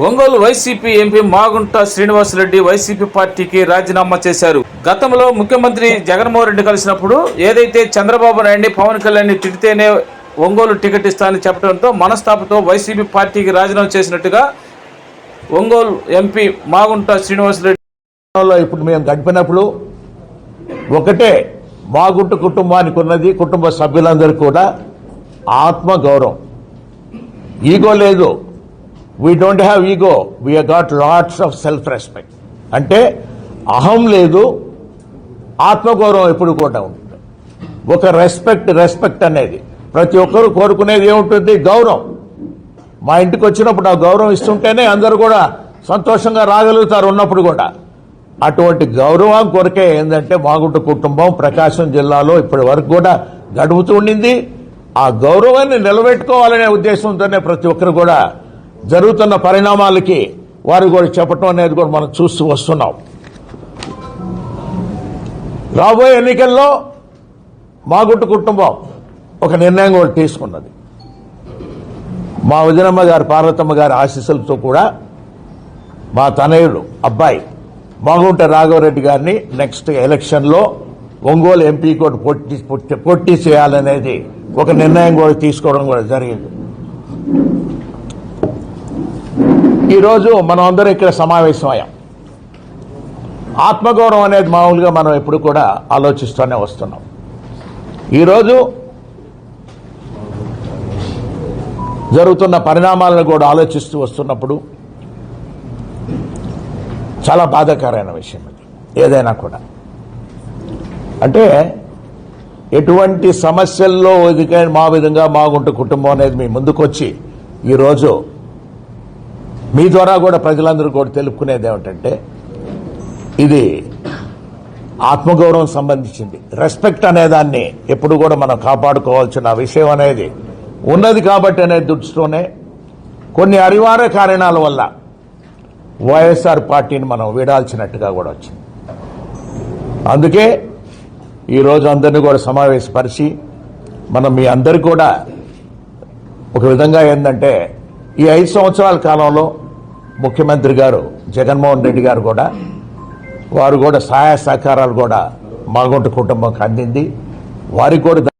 Ongole YCP MP Magunta Srinivasa Reddy YCP పార్టీకి రాజీనామా చేశారు. గతంలో ముఖ్యమంత్రి జగన్మోహన్ రెడ్డి కలిసినప్పుడు ఏదైతే చంద్రబాబు నాయుడిని పవన్ కళ్యాణ్ తిడితేనే ఒంగోలు టికెట్ ఇస్తానని చెప్పడంతో మనస్తాపంతో వైసీపీ పార్టీకి రాజీనామా చేసినట్టుగా ఒంగోలు ఎంపీ మాగుంట శ్రీనివాసరెడ్డి ఇప్పుడు మేము గడిపినప్పుడు ఒకటే మాగుంట కుటుంబానికి ఉన్నది, కుటుంబ సభ్యులందరూ కూడా ఆత్మగౌరవం. ఈగో లేదు. We don't have ego, we got lots of self respect. అంటే అహం లేదు, ఆత్మగౌరవం ఎప్పుడు కూడా ఉంటుంది. ఒక రెస్పెక్ట్ అనేది ప్రతి ఒక్కరూ కోరుకునేది ఏముంటుంది? గౌరవం. మా ఇంటికి వచ్చినప్పుడు ఆ గౌరవం ఇస్తుంటేనే అందరూ కూడా సంతోషంగా రాగలుగుతారు ఉన్నప్పుడు కూడా. అటువంటి గౌరవం కొరకే ఏంటంటే మాగుంట కుటుంబం ప్రకాశం జిల్లాలో ఇప్పటి వరకు కూడా గడుపుతూ ఉండింది. ఆ గౌరవాన్ని నిలబెట్టుకోవాలనే ఉద్దేశంతోనే ప్రతి ఒక్కరు కూడా జరుగుతున్న పరిణామాలకి వారు కూడా చెప్పటం అనేది కూడా మనం చూస్తూ వస్తున్నాం. రాబోయే ఎన్నికల్లో మాగుంట కుటుంబం ఒక నిర్ణయం కూడా తీసుకున్నది. మా వదినమ్మ గారు పార్వతమ్మ గారి ఆశీస్సులతో కూడా మా తనయుడు అబ్బాయి మాగుంట రాఘవరెడ్డి గారిని నెక్స్ట్ ఎలక్షన్లో ఒంగోలు ఎంపీ కూడా పోటీ చేయాలనేది ఒక నిర్ణయం కూడా తీసుకోవడం కూడా జరిగింది. ఈరోజు మనం అందరం ఇక్కడ సమావేశమయ్యాం. ఆత్మగౌరవం అనేది మామూలుగా మనం ఎప్పుడు కూడా ఆలోచిస్తూనే వస్తున్నాం. ఈరోజు జరుగుతున్న పరిణామాలను కూడా ఆలోచిస్తూ వస్తున్నప్పుడు చాలా బాధాకరమైన విషయం ఇది. ఏదైనా కూడా అంటే ఎటువంటి సమస్యల్లో మా విధంగా మాగుంట కుటుంబం అనేది మీ ముందుకొచ్చి ఈరోజు మీ ద్వారా కూడా ప్రజలందరూ కూడా తెలుపుకునేది ఏమిటంటే ఇది ఆత్మగౌరవం సంబంధించింది. రెస్పెక్ట్ అనేదాన్ని ఎప్పుడు కూడా మనం కాపాడుకోవాల్సిన విషయం అనేది ఉన్నది. కాబట్టి అనే దృష్టితోనే కొన్ని అనివార్య కారణాల వల్ల వైఎస్ఆర్ పార్టీని మనం వీడాల్సినట్టుగా కూడా వచ్చింది. అందుకే ఈరోజు అందరినీ కూడా సమావేశపరిచి మనం మీ అందరికీ కూడా ఒక విధంగా ఏంటంటే ఈ 5 సంవత్సరాల కాలంలో ముఖ్యమంత్రి గారు జగన్మోహన్ రెడ్డి గారు కూడా వారు కూడా సహాయ సహకారాలు కూడా మాగుంట కుటుంబంకి అందింది. వారికి కూడా